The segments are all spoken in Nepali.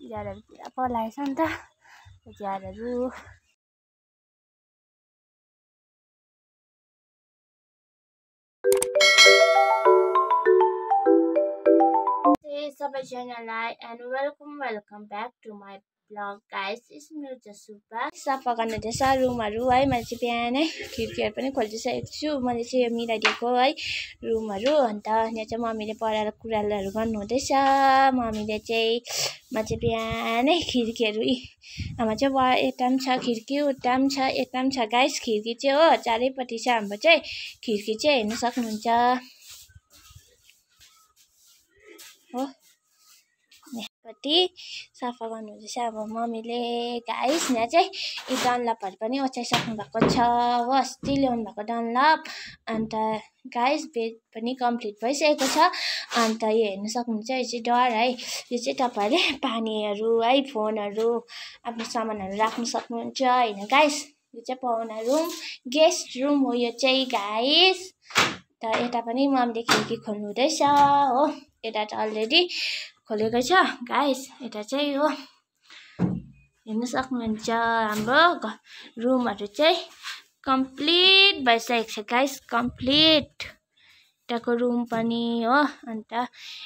तिहारहरू पुरा पलाएछ नि त तिहारहरू। सबैजनालाई and welcome back to my blog guys. It's me Jasupa. सफा गर्नु हुँदैछ रुमहरू है। मैले चाहिँ बिहानै खिड्कीहरू पनि खोलिदिइसकेको छु। मैले चाहिँ यो मिलाइदिएको है रुमहरू। अन्त यहाँ चाहिँ मम्मीले पढाएर कुराहरू गर्नु हुँदैछ। मम्मीले चाहिँ म चाहिँ बिहानै खिड्कीहरू हाम्रो चाहिँ यता पनि छ खिड्की उता पनि छ यता पनि छ गाइस। खिड्की चाहिँ हो चारैपट्टि छ हाम्रो चाहिँ खिड्की चाहिँ हेर्न सक्नुहुन्छ हो। यहाँपट्टि सफा गर्नु हुँदैछ अब मम्मीले गाइस। यहाँ चाहिँ यी डनलपहरू पनि ओछ्याइसक्नु भएको छ हो। अस्ति ल्याउनु भएको डनलप। अन्त गाइस बेड पनि कम्प्लिट भइसकेको छ। अन्त यो हेर्न सक्नुहुन्छ यो चाहिँ डर है। यो चाहिँ तपाईँहरूले पानीहरू है फोनहरू आफ्नो सामानहरू राख्न सक्नुहुन्छ होइन गाइस। यो चाहिँ पाहुना रुम गेस्ट रुम हो यो चाहिँ गाइस। त यता पनि मम्मीले खिड्की खोल्नु हुँदैछ हो। यता त अलरेडी खोलेको छ गाइस। यता चाहिँ हो हेर्न सक्नुहुन्छ हाम्रो रुमहरू चाहिँ कम्प्लिट भइसकेको छ गाइस कम्प्लिट। यताको रुम पनि हो अन्त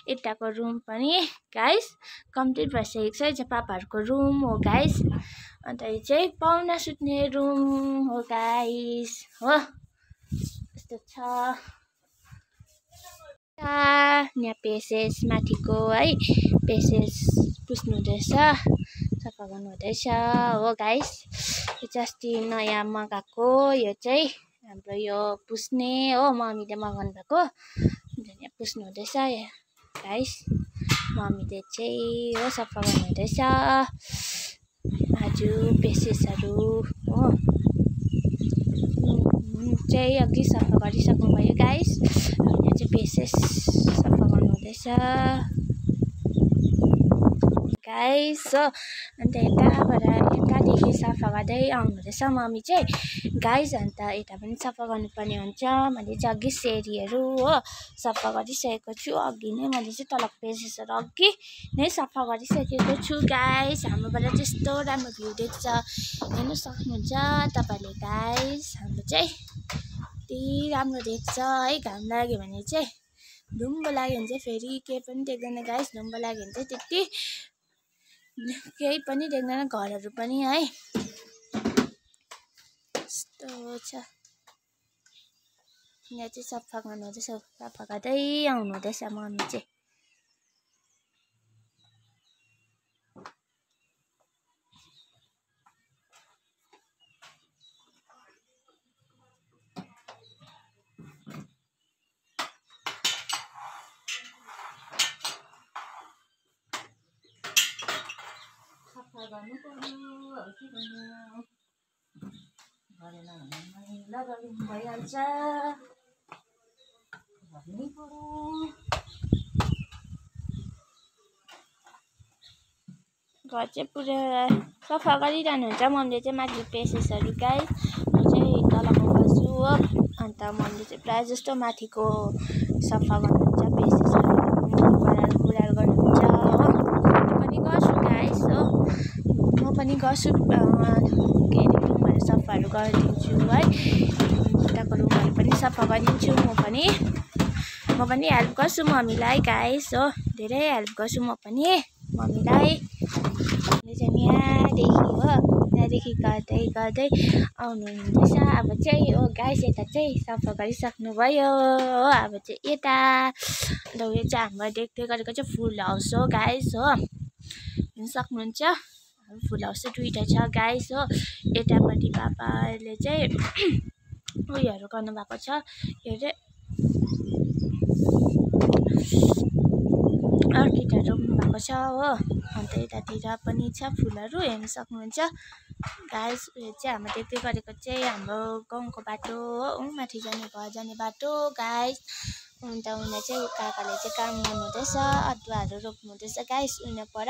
यताको रुम पनि गाइस कम्प्लिट भइसकेको छ। यो चाहिँ पापाहरूको रुम हो गाइस। अन्त यो चाहिँ पाहुना सुत्ने रुम हो गाइस हो। यस्तो छ यहाँ पेसेस माथिको है पेसेस पुस्नु हुँदैछ सफा गर्नु हुँदैछ हो गाइस। यो चाहिँ अस्ति नयाँ मगाएको यो चाहिँ हाम्रो यो पुस्ने हो मम्मीले मगाउनु भएको। यहाँ पुस्नु हुँदैछ गाइस। मम्मीले चाहिँ हो सफा गर्नु हुँदैछ आज पेसेसहरू हो। चाहिँ अघि सफा गरिसक्नु भयो गाइस। यहाँ चाहिँ पेसेस सफा गर्नु हुँदैछ गाइस हो। अन्त यतादेखि सफा गर्दै आउनु हुँदैछ मम्मी चाहिँ गाइस। अन्त यता पनि सफा गर्नुपर्ने हुन्छ। मैले चाहिँ अघि सेरीहरू हो सफा गरिसकेको छु। अघि नै मैले चाहिँ तलको पेसेसहरू अघि नै सफा गरिसकेको छु गाइस। हाम्रोबाट त्यस्तो राम्रो भ्यू देख्छ हेर्नु सक्नुहुन्छ तपाईँले गाइस। हाम्रो चाहिँ यति राम्रो देख्छ है। घाम लाग्यो भने चाहिँ धुम्बो लाग्यो भने चाहिँ फेरि केही पनि देख्दैन गाइस। धुम्बो लाग्यो भने चाहिँ त्यति केही पनि देख्दैन घरहरू पनि है यस्तो छ। यहाँ चाहिँ सफा गर्नु हुँदैछ सफा गर्दै आउनु हुँदैछ मम्मी चाहिँ। गर्नु पर्यो के गर्नु गरेन भने लगाउनु भइहाल्छ गर्नै पर्यो। घर चाहिँ पुरा सफा गरिरहनु हुन्छ मम्मीले चाहिँ माथि पेसेसहरू गाइस। म चाहिँ तलको गर्छु हो। अन्त मम्मीले चाहिँ प्रायः जस्तो माथिको सफा गर्नुहुन्छ पेसेसहरू कुराहरू गर्नुहुन्छ हो। म पनि गर्छु गाइस हो। म पनि गर्छु के अरे रुमहरू सफाहरू गरिदिन्छु है। उताको रुमहरू पनि सफा गरिदिन्छु म पनि हेल्प गर्छु मम्मीलाई गाइस हो। धेरै हेल्प गर्छु म पनि मम्मीलाई। चाहिँ यहाँदेखि गर्दै आउनु हुँदैछ अब चाहिँ हो गाइस। यता चाहिँ सफा गरिसक्नु भयो हो। अब चाहिँ यता अन्त उयो चाहिँ हाम्रो देख्दै गरेको चाहिँ फुल हाउस हो गाइस हो। हेर्न सक्नुहुन्छ फुल हाउस चाहिँ दुईवटा छ गाइस हो। यतापट्टि पापाले चाहिँ उयोहरू गर्नुभएको छ के अरे अर्किडहरू रोप्नुभएको छ हो। अन्त यतातिर पनि छ फुलहरू हेर्न सक्नुहुन्छ गाइस। उयो चाहिँ हाम्रो देख्दै गरेको चाहिँ हाम्रो गाउँको बाटो हो माथि जाने घर जाने बाटो गाइस। अन्त उनीहरू चाहिँ काकाले चाहिँ काम गर्नु हुँदैछ अदुवाहरू रोप्नु हुँदैछ गाइस। उनीहरू पर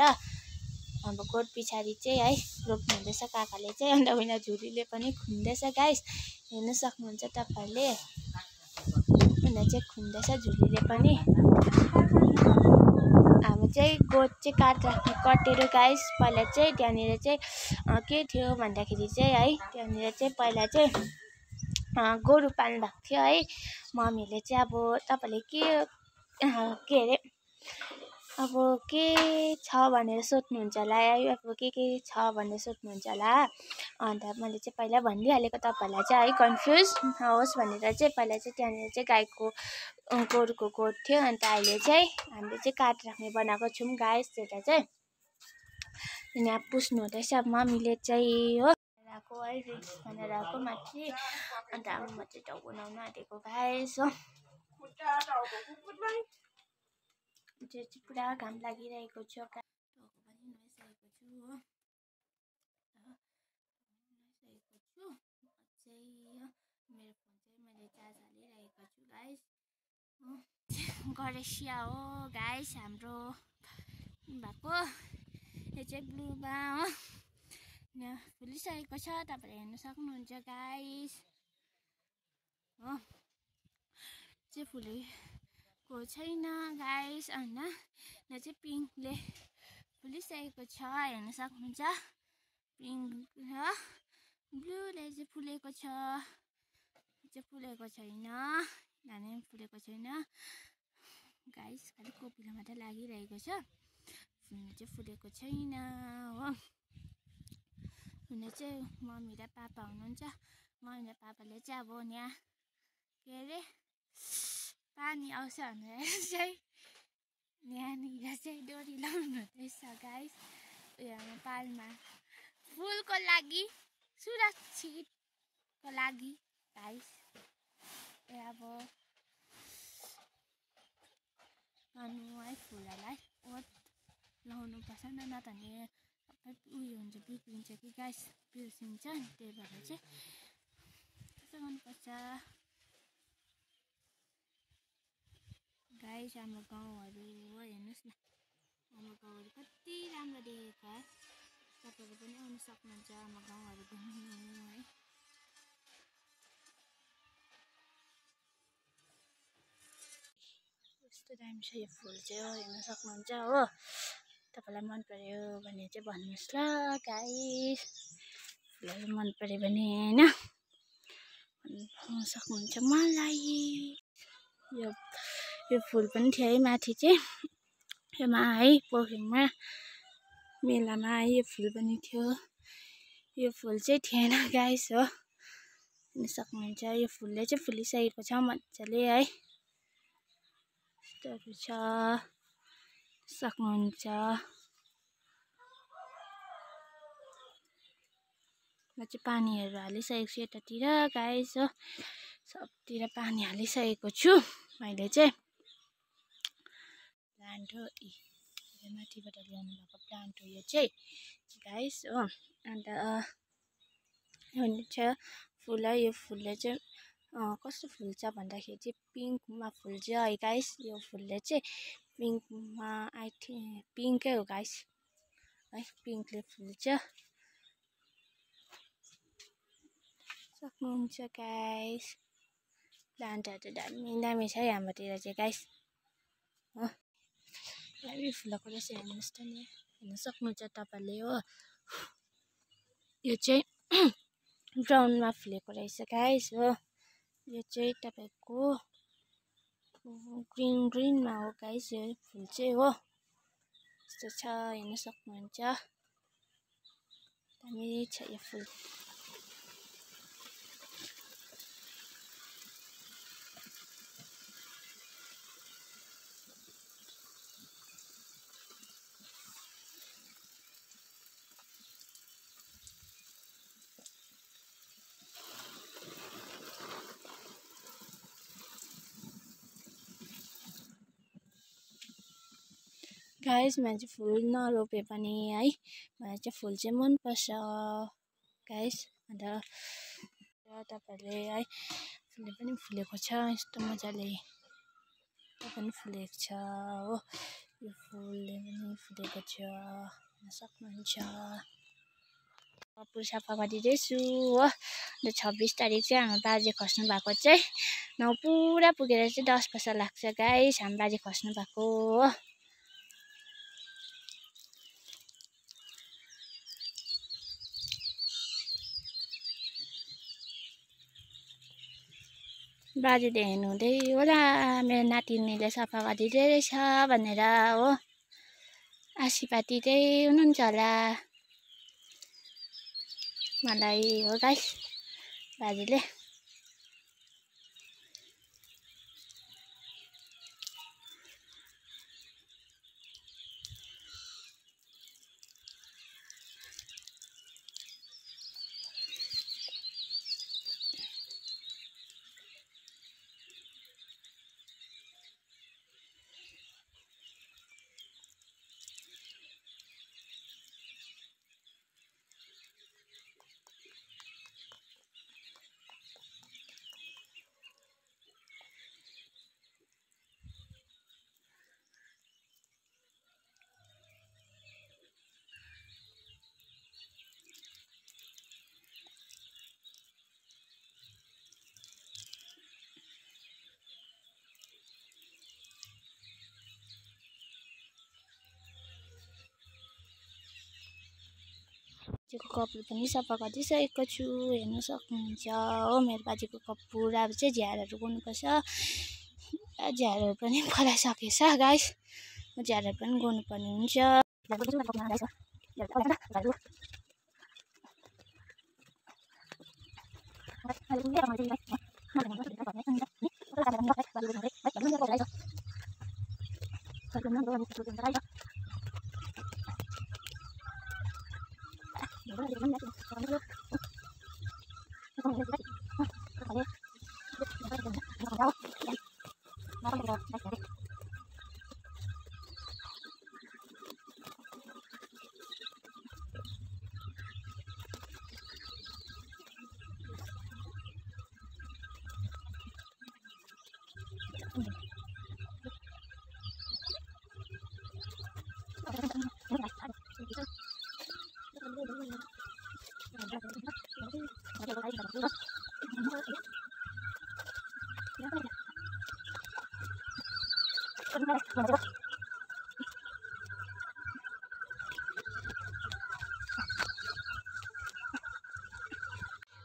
हाम्रो गोठ पछाडि चाहिँ है रोप्नु हुँदैछ काकाले चाहिँ। अन्त उनीहरू झुलीले पनि खुन्दैछ गाइस हेर्न सक्नुहुन्छ तपाईँहरूले। उनीहरू चाहिँ खुन्दैछ झुलीले पनि हामी चाहिँ गोठ चाहिँ कटेर गाइस पहिला चाहिँ त्यहाँनिर चाहिँ के थियो भन्दाखेरि चाहिँ है त्यहाँनिर चाहिँ पहिला चाहिँ गोरु पाल्नु भएको थियो है। मम्मीले चाहिँ अब तपाईँले के अरे अब के छ भनेर सोध्नुहुन्छ होला है, अब के छ भनेर सोध्नुहुन्छ होला। अन्त मैले चाहिँ पहिला भनिदिइहालेको तपाईँहरूलाई चाहिँ है कन्फ्युज नहोस् भनेर चाहिँ पहिला चाहिँ त्यहाँनिर चाहिँ गाईको गोरुको गोठ थियो। अन्त अहिले चाहिँ हामीले चाहिँ काठ राख्ने बनाएको छौँ गाइस। त्यता चाहिँ यहाँ पुस्नु हुँदैछ मम्मीले चाहिँ हो राखेको है रिक्स भनेर आएको माथि। अन्त अब म चाहिँ टाउ बनाउन आँटेको गाइस हो। त्यो चाहिँ पुरा घाम लागिरहेको छ, टाउको पनि नुहाइसकेको छु हो। मेरो फोन चाहिँ मैले चार्ज हालिरहेको छु गाइस। गरेसिया हो गाइस हाम्रो भएको। यो चाहिँ ब्लुमा हो, यहाँ फुलिसकेको छ, तपाईँले हेर्न सक्नुहुन्छ गाइस हो। चाहिँ फुलेको छैन गाइस, होइन यहाँ चाहिँ पिङ्कले फुलिसकेको छ, हेर्न सक्नुहुन्छ। पिङ्क र ब्लूले चाहिँ फुलेको छ, चाहिँ फुलेको छैन, नानी फुलेको छैन गाइस। खालि कोपिला मात्रै लागिरहेको छ, फुल्नु चाहिँ फुलेको छैन हो। हुन चाहिँ मम्मी र पापा हुनुहुन्छ। मम्मी र पापाले चाहिँ अब यहाँ के अरे पानी आउँछ भनेर चाहिँ यहाँनिर चाहिँ डोरी लाउनु हुँदैछ गाइस। उयोमा पालमा फुलको लागि, सुरक्षितको लागि गाइस। अब लाउनु है फुलहरूलाई ओत लाउनुपर्छ न त नि सबै उयो हुन्छ, बिग्रिन्छ कि गाइस, बिर्सिन्छ। त्यही भएर चाहिँ त्यसो गर्नुपर्छ गाइस। हाम्रो गाउँहरू हो हेर्नुहोस् न, हाम्रो गाउँहरू कति राम्रो देखेको है। तपाईँहरू पनि आउनु सक्नुहुन्छ हाम्रो गाउँहरू घुम्नु है। कस्तो दामी छ यो फुल चाहिँ हो, हेर्न सक्नुहुन्छ हो। तपाईँलाई मन पर्यो भने चाहिँ भन्नुहोस् ल गाइस। फुलहरू मन पर्यो भने होइन भन्नु सक्नुहुन्छ मलाई। यो फुल पनि थियो है माथि चाहिँ योमा है पोखरीमा मेलामा है, यो फुल पनि थियो। यो फुल चाहिँ थिएन गाइस हो, हेर्न सक्नुहुन्छ। यो फुलले चाहिँ फुलिसकेको छ मजाले है, यस्तोहरू छ सक्नुहुन्छ। म चाहिँ पानीहरू हालिसकेको छु यतातिर गाइस हो, सबतिर पानी हालिसकेको छु मैले चाहिँ। प्लान्ट हो माथिबाट ल्याउनु भएको प्लान्ट हो यो चाहिँ गाइस हो। अन्त हुन्छ फुल है, यो फुलले चाहिँ कस्तो फुल्छ भन्दाखेरि चाहिँ पिङ्कमा फुल्छ है गाइस। यो फुलले चाहिँ पिङ्कमा पिङ्कै हो गाइस है, पिङ्कले फुल्छ सक्नुहुन्छ गाइस। प्लान्टहरू चाहिँ दामी दामी छ है हाम्रोतिर चाहिँ गाइस हो। दामी फुलेको रहेछ हेर्नुहोस् त नि, हेर्न सक्नुहुन्छ तपाईँले हो। यो चाहिँ ब्राउनमा फुलेको रहेछ गाइस हो। यो चाहिँ तपाईँको ग्रिनमा हो गाइस यो फुल चाहिँ हो। यस्तो छ हेर्न सक्नुहुन्छ, दामी छ यो फुल। गाइस मैले चाहिँ फुल नरोपे पनि है, मलाई चाहिँ फुल चाहिँ मनपर्छ गाइस। अन्त तपाईँहरूले है फुलले पनि फुलेको छ यस्तो मजाले, यो पनि फुलेको छ हो। यो फुलले पनि फुलेको छ हेर्न सक्नुहुन्छ। कपुर सफा गरिदिँदैछु हो। अन्त 26 तारिक चाहिँ हाम्रो बाजे खस्नु भएको चाहिँ 9 पुरा पुगेर चाहिँ 10 वर्ष लाग्छ गाइस हाम्रो बाजे खस्नु भएको हो। बाजेले हेर्नुहुँदै होला मेरो नातिनीले सफा गरिदिँदै रहेछ भनेर हो। आशीर्वाद दिँदै हुनुहुन्छ होला मलाई हो गाइस बाजेले। बाजेको कपाल पनि सफा गरिदिइसकेको छु हेर्न सक्नुहुन्छ हो। मेरो बाजेको कपाल अब चाहिँ झ्यारहरू गर्नुपर्छ। झ्यारहरू पनि फलाइसकेछ गाइस। झ्यारहरू पनि गर्नुपर्ने हुन्छ।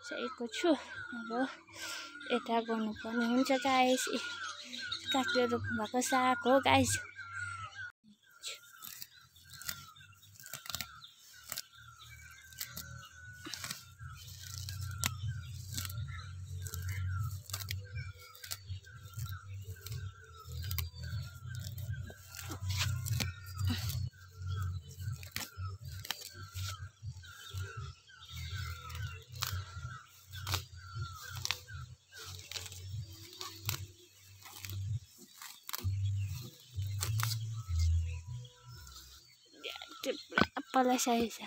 सकेको छु। अब यता गर्नुपर्ने हुन्छ गाइस। काकीले रोप्नु भएको साग हो गाइस। पलाइसकेको छ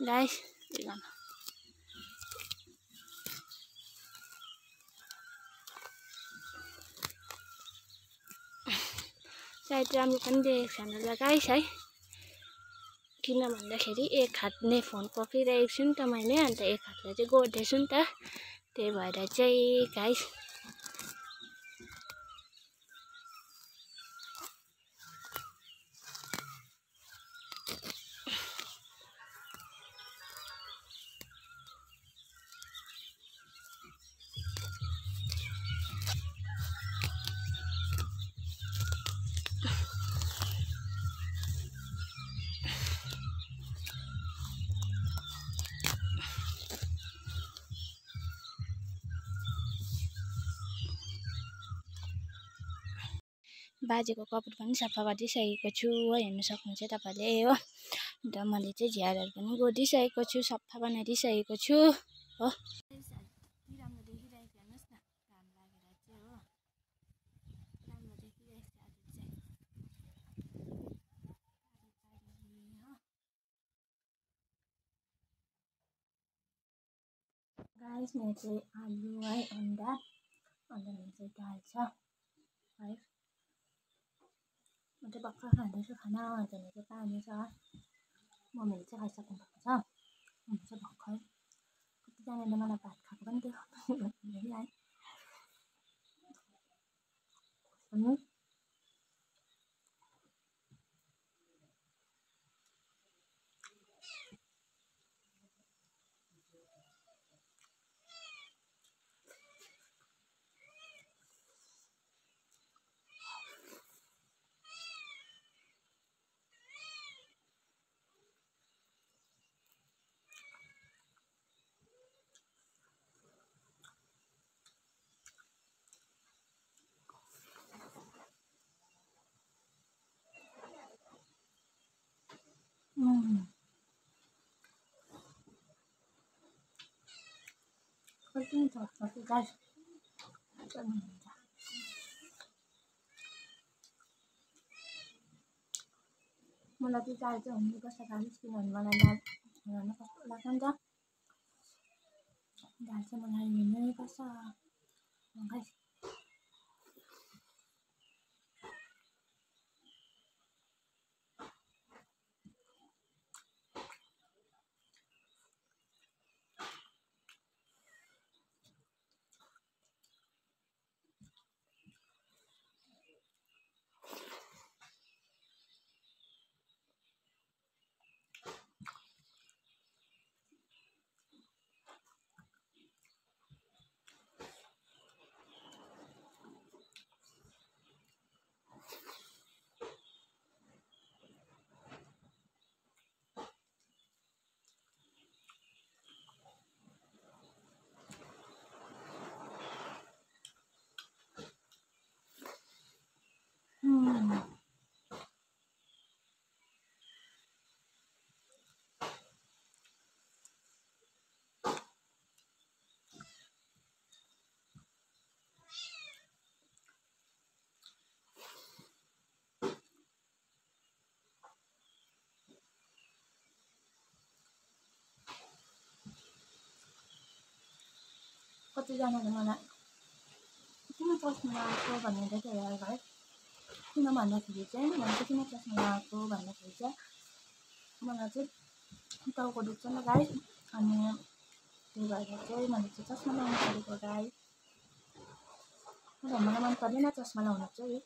गाइस। सायद राम्रो पनि देखेको छैन होला गाइस है। किन भन्दाखेरि एक हातले फोन पक्रिरहेको छु नि त मैले, अन्त एक हातले चाहिँ गर्दैछु नि त, त्यही भएर चाहिँ गाइस। बाजेको कपाल पनि सफा गरिदिइसकेको छु हो, हेर्न सक्नुहुन्छ तपाईँले हो। अन्त मैले चाहिँ झ्यारहरू पनि गरिदिइसकेको छु, सफा बनाइदिइसकेको छु हो। राम्रो देखिरहेको हेर्नुहोस् न, घाम लागेर चाहिँ हो राम्रो देखिरहेको छ आज चाहिँ। गाइस मेरो चाहिँ आलु है, अन्डा मेरो चाहिँ दाल छ है। म चाहिँ भर्खर खाँदैछु खाना, अन्त मेरो चाहिँ पानी छ। मम्मीले चाहिँ खाइसक्नु भएको छ, म चाहिँ भर्खर। कतिजनाले मलाई भात खाएको पनि देखाउनु है। कति छ गाइस मलाई चाहिँ दाल चाहिँ हुनुपर्छ गाइस किनभने मलाई दाल खान कस्तो लाग्छ नि त दाल चाहिँ मलाई हुनैपर्छ गाइस कतिजनाले मलाई किन चस्मा लगाएको भनेर थियो है किन भन्दाखेरि चाहिँ मैले चाहिँ किन चस्मा लगाएको भन्दाखेरि चाहिँ मलाई चाहिँ टाउको दुख्छ नि गाइस अनि त्यही भएर चाहिँ मैले चाहिँ चस्मा लगाउनु परेको गाइस मलाई मन पर्दैन चस्मा लगाउनु चाहिँ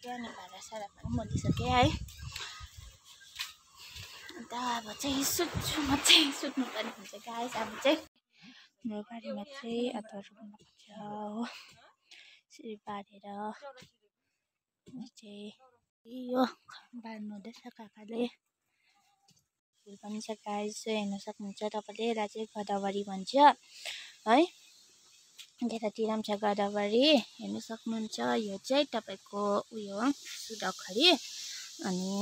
अनि भाडा सारा पनि मोलिसकेँ है अन्त अब चाहिँ सुत्छु म चाहिँ सुत्नुपर्ने हुन्छ गाइस अब चाहिँ हाम्रो बारीमा चाहिँ अदुवा रोप्नुभएको छ हो यसरी बारेर चाहिँ यो बार्नु हुँदैछ काकाले फुल पनि छ गाइस हेर्न सक्नुहुन्छ तपाईँले यसलाई चाहिँ गदावरी भन्छ है यतातिर पनि छ गदावरी हेर्न सक्नुहुन्छ यो चाहिँ तपाईँको उयो सुदखरी अनि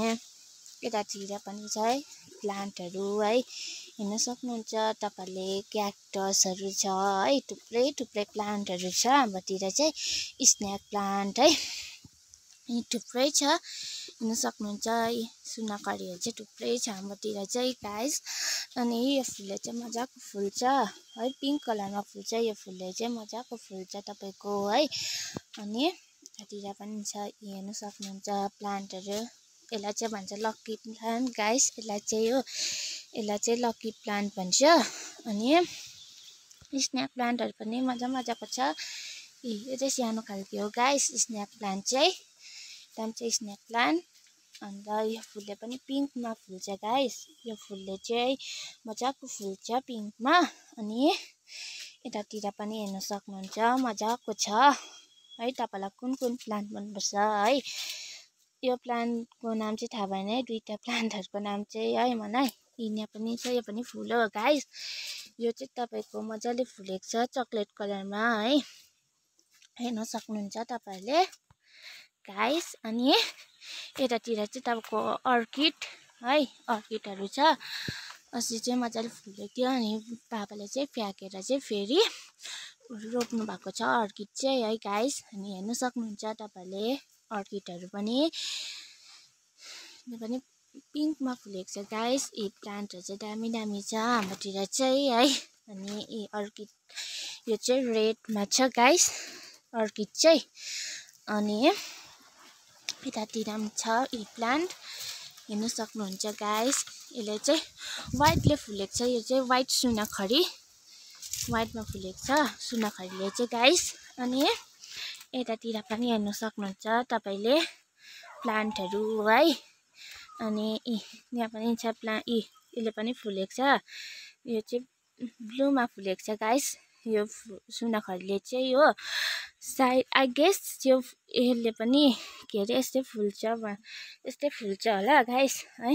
यतातिर पनि छ है प्लान्टहरू है हेर्न सक्नुहुन्छ तपाईँले क्याक्टसहरू छ है थुप्रै प्लान्टहरू छ हाम्रोतिर चाहिँ स्नेक प्लान्ट है थुप्रै छ हेर्न सक्नुहुन्छ सुनखरीहरू चाहिँ थुप्रै छ हाम्रोतिर चाहिँ गाइस अनि यो फुलले चाहिँ मजाको फुल्छ है पिङ्क कलरमा फुल्छ यो फुलले चाहिँ मजाको फुल्छ तपाईँको है अनि यतातिर पनि छ हेर्न सक्नुहुन्छ प्लान्टहरू यसलाई चाहिँ भन्छ लक्की प्लान्ट गाइस यसलाई चाहिँ लक्की प्लान्ट भन्छ अनि स्नेक प्लान्टहरू पनि मजाको छ यो चाहिँ सानो खालको हो गाइस स्नेक प्लान्ट चाहिँ दाम चाहिँ स्नेक प्लान्ट अन्त यो फुलले पनि पिङ्कमा फुल्छ गाइस यो फुलले चाहिँ मजाको फुल्छ पिङ्कमा अनि यतातिर पनि हेर्न सक्नुहुन्छ मजाको छ है तपाईँलाई कुन प्लान्ट मनपर्छ है यो प्लान्टको नाम चाहिँ थाहा भएन है दुईटा प्लान्टहरूको नाम चाहिँ है मलाई यहाँ पनि छ यो पनि फुल हो गाइस यो चाहिँ तपाईँको मजाले फुलेको छ चक्लेट कलरमा है हेर्न सक्नुहुन्छ तपाईँहरूले गाइस अनि यतातिर चाहिँ तपाईँको अर्किड है अर्किडहरू छ अस्ति चाहिँ मजाले फुलेको थियो अनि पापाले चाहिँ फ्याँकेर चाहिँ फेरि रोप्नु भएको छ अर्किड चाहिँ है गाइस अनि हेर्न सक्नुहुन्छ तपाईँहरूले अर्किडहरू पनि पिङ्कमा फुलेको छ गाइस यी प्लान्टहरू चाहिँ दामी छ हाम्रोतिर चाहिँ है अनि यी अर्किड यो चाहिँ रेडमा छ गाइस अर्किड चाहिँ अनि यतातिर पनि छ यी प्लान्ट हेर्न सक्नुहुन्छ गाइस। यसले चाहिँ व्हाइटले फुलेको छ। यो चाहिँ व्हाइट सुनाखरी व्हाइटमा फुलेको छ सुनाखरीले चाहिँ गाइस। अनि यतातिर पनि हेर्न सक्नुहुन्छ तपाईले प्लान्टहरु है। अनि यहाँ पनि छ यसले पनि फुलेको छ। यो चाहिँ ब्लूमा फुलेको छ गाइस। यो सुनाखरीले चाहिँ हो सायद आई गेस यसले पनि के अरे यस्तै फुल्छ होला गाइस है।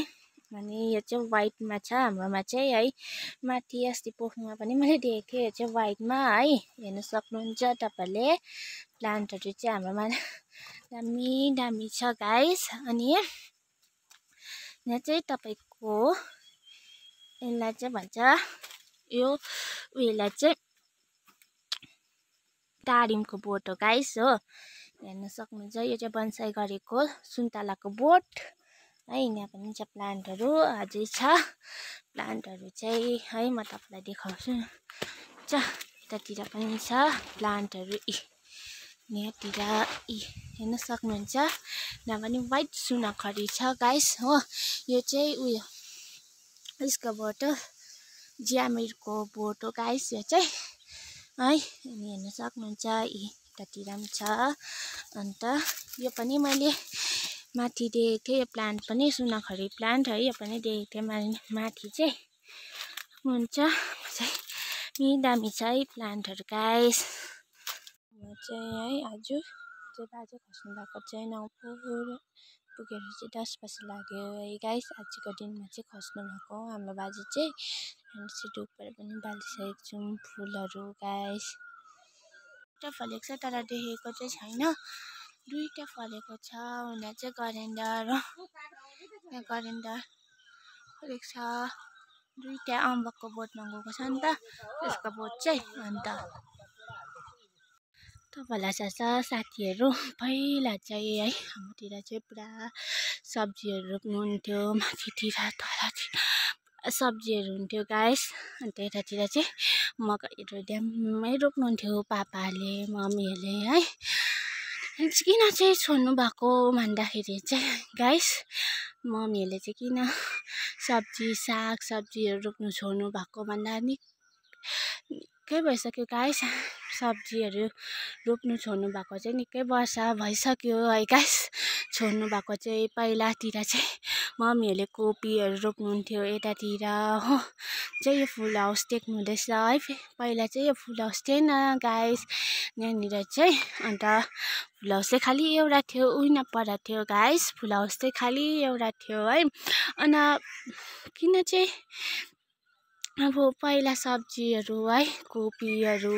अनि यो चाहिँ व्हाइटमा छ हाम्रोमा चाहिँ है। माथि अस्ति पोखरीमा पनि मैले देखेको थिएँ। यो चाहिँ व्हाइटमा है। हेर्न सक्नुहुन्छ तपाईले प्लान्टहरु चाहिँ हाम्रोमा दामी दामी छ गाइस। अनि यहाँ चाहिँ तपाईको यसलाई चाहिँ भन्छ यो उयोलाई चाहिँ दारिमको बोट हो गाइस हो। हेर्न सक्नुहुन्छ यो चाहिँ बन्साई गरेको सुन्तलाको बोट है। यहाँ पनि छ प्लान्टहरु अझै छ प्लान्टहरु चाहिँ है। म तपाईलाई देखाउँछु छ। यतातिर पनि छ प्लान्टहरु यहाँतिर हेर्न सक्नुहुन्छ। यहाँ पनि व्हाइट सुनाखरी छ गाइस हो। यो चाहिँ उयो यसको बोट हो ज्यामिरको बोट हो गाइस यो चाहिँ है। अनि हेर्न सक्नुहुन्छ यतातिर पनि छ। अन्त यो पनि मैले माथि देखेको थिएँ। यो प्लान्ट पनि सुनाखरी प्लान्ट है। यो पनि देखेको थिएँ माथि चाहिँ हुन्छ चाहिँ दामी छ है प्लान्टहरु गाइस। म चाहिँ है आज चाहिँ बाजे खस्नु भएको चाहिँ 9 पुगेर चाहिँ 10 बजे लाग्यो है गाइस। आजको दिनमा चाहिँ खस्नु भएको हाम्रो बाजे चाहिँ। अनि चाहिँ डुपर पनि बालिसकेको छौँ फुलहरु गाइस। एउटा फलेको छ तर देखेको चाहिँ छैन। दुईटा फलेको छ। उनीहरू चाहिँ गरेन्डर यहाँ गरेन्डर फलेको छ। दुईटा अम्बकको बोटमा गएको छ नि त यसको बोट चाहिँ। अन्त तपाईँलाई थाहा छ साथीहरु पहिला चाहिँ है हाम्रोतिर चाहिँ पुरा सब्जीहरु रोप्नुहुन्थ्यो। माथितिर तलतिर सब्जीहरु हुन्थ्यो गाइस। अन्त यतातिर चाहिँ मकैहरु ड्याम्मै रोप्नुहुन्थ्यो पापाले मम्मीहरूले है। किन चाहिँ छोड्नु भएको भन्दाखेरि चाहिँ गाइस मम्मीहरूले चाहिँ किन साग सब्जीहरु रोप्नु छोड्नु भएको भन्दा निकै भइसक्यो गाइस। सब्जीहरु रोप्नु छोड्नु भएको चाहिँ निकै वर्ष भइसक्यो है गाइस। छोड्नु भएको चाहिँ पहिलातिर चाहिँ मम्मीहरूले कोपीहरु रोप्नुहुन्थ्यो यतातिर हो। चाहिँ यो फुल हाउस देख्नु हुँदैछ है। पहिला चाहिँ यो फुल हाउस थिएन गाइस यहाँनिर चाहिँ। अन्त फुल हाउस चाहिँ खालि एउटा थियो उइन पर थियो गाइस। फुल हाउस चाहिँ खालि एउटा थियो है। अनि किन चाहिँ अब पहिला सब्जीहरु है कोपीहरु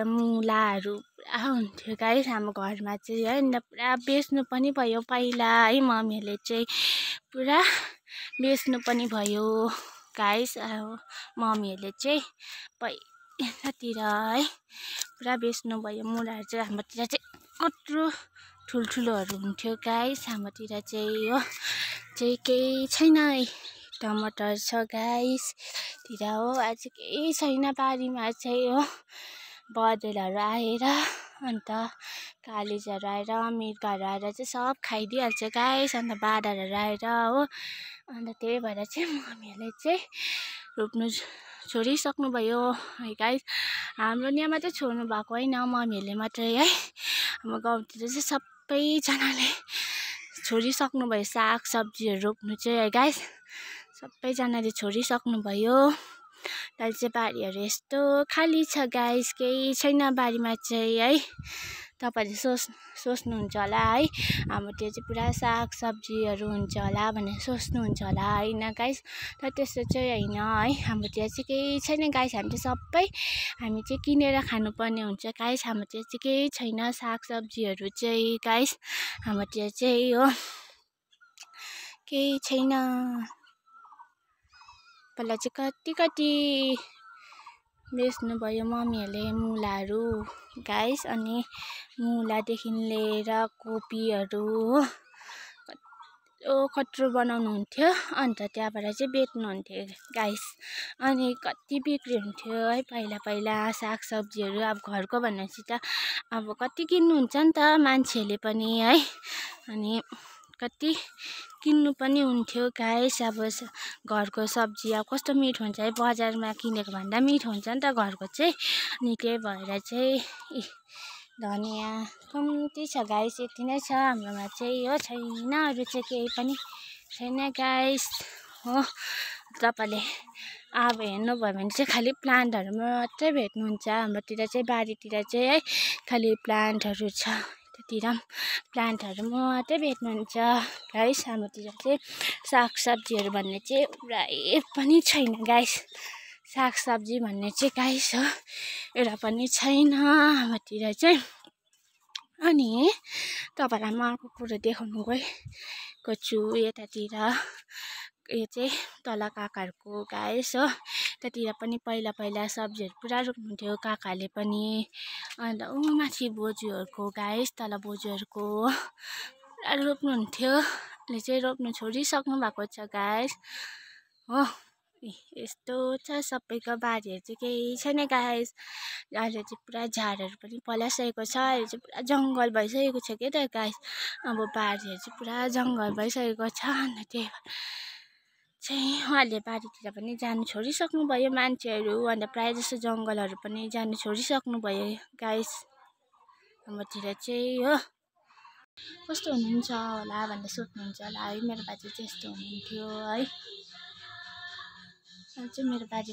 मुलाहरु पुरा हुन्थ्यो गाइस हाम्रो घरमा चाहिँ है। अन्त पुरा बेच्नु पनि भयो पहिला है। मम्मीहरूले चाहिँ पुरा बेच्नु पनि भयो गाइस। मम्मीहरूले चाहिँ पहिलातिर है पुरा बेच्नु भयो। मुलाहरु चाहिँ हाम्रोतिर चाहिँ कत्रो ठुल्ठुलोहरु हुन्थ्यो गाइस। हाम्रोतिर चाहिँ हो चाहिँ केही छैन है। टमाटर छ गाइस तिर हो। आज केही छैन बारीमा चाहिँ हो। बँदेलहरु आएर अन्त कालिजहरु आएर मिर्गहरु आएर चाहिँ सब खाइदिइहाल्छ गाइस। अन्त बाँदरहरु आएर हो। अन्त त्यही भएर चाहिँ मम्मीहरूले चाहिँ रोप्नु छोडिसक्नु भयो है गाइस। हाम्रो यहाँ मात्रै छोड्नु भएको होइन मम्मीहरूले मात्रै है। हाम्रो गाउँतिर चाहिँ सबैजनाले छोडिसक्नु भयो साग सब्जीहरु रोप्नु चाहिँ है गाइस। सबैजनाले छोडिसक्नु भयो। अहिले चाहिँ बारीहरु यस्तो खाली छ गाइस केही छैन बारीमा चाहिँ है। तपाईहरुले सोच्नुहुन्छ होला है हाम्रोतिर चाहिँ पुरा साग सब्जीहरु हुन्छ होला भनेर सोच्नुहुन्छ होला हैन गाइस। तर त्यस्तो चाहिँ हैन है। हाम्रोतिर चाहिँ केही छैन गाइस। हामी चाहिँ किनेर खानुपर्ने हुन्छ गाइस। हाम्रोतिर चाहिँ केही छैन साग सब्जीहरु चाहिँ गाइस। हाम्रोतिर चाहिँ हो केही छैन। पहिला चाहिँ कति बेच्नु भयो मम्मीहरूले मुलाहरु गाइस। अनि मुलादेखि लिएर कोपीहरु कत्रो बनाउनु हुन्थ्यो। अन्त त्यहाँबाट चाहिँ बेच्नुहुन्थ्यो गाइस। अनि कति बिक्री हुन्थ्यो है पहिला साग सब्जीहरु। अब घरको भनेपछि त अब कति किन्नुहुन्छ नि त मान्छेहरूले पनि है। अनि कति किन्नु पनि हुन्थ्यो गाइस। अब घरको सब्जी अब कस्तो मिठो हुन्छ है, बजारमा किनेको भन्दा मिठो हुन्छ नि त घरको चाहिँ। निकै भएर चाहिँ धनियाँ कम्ती छ गाइस, यति नै छ हाम्रोमा चाहिँ हो, छैन अरू चाहिँ केही पनि छैन गाइस हो। तपाईँले अब हेर्नुभयो भने चाहिँ खालि प्लान्टहरू मात्रै भेट्नुहुन्छ हाम्रोतिर चाहिँ, बारीतिर चाहिँ है खालि प्लान्टहरू छ, त्यतिर प्लान्टहरू मात्रै भेट्नुहुन्छ गाइस। हाम्रोतिर चाहिँ सागसब्जीहरू भन्ने चाहिँ पुरै पनि छैन गाइस, सागसब्जी भन्ने चाहिँ गाइस हो एउटा पनि छैन हाम्रोतिर चाहिँ। अनि तपाईँलाई म अर्को कुरो देखाउनु गएको छु यतातिर, यो चाहिँ तल काकाहरूको गाइस हो। त्यतिर पनि पहिला पहिला सब्जीहरू पुरा रोप्नुहुन्थ्यो काकाले पनि। अन्त माथि बोजूहरूको गाइस, तल बोजूहरूको पुरा रोप्नुहुन्थ्यो, अहिले चाहिँ रोप्नु छोडिसक्नु भएको छ गाइस हो। यस्तो छ सबैको बारीहरू चाहिँ केही छैन गाइस। अहिले चाहिँ पुरा झारहरू पनि पलाइसकेको छ, अहिले चाहिँ पुरा जङ्गल भइसकेको छ के त गाइस। अब बारीहरू चाहिँ पुरा जङ्गल भइसकेको छ, अन्त त्यही चाहिँ उहाँहरूले बारीतिर पनि जानु छोडिसक्नु भयो मान्छेहरू, अन्त प्रायः जस्तो जङ्गलहरू पनि जानु छोडिसक्नु भयो गाइस हाम्रोतिर चाहिँ हो। कस्तो हुनुहुन्छ होला भनेर सोध्नुहुन्छ होला है, मेरो बाजे चाहिँ यस्तो हुनुहुन्थ्यो है। चाहिँ मेरो बाजे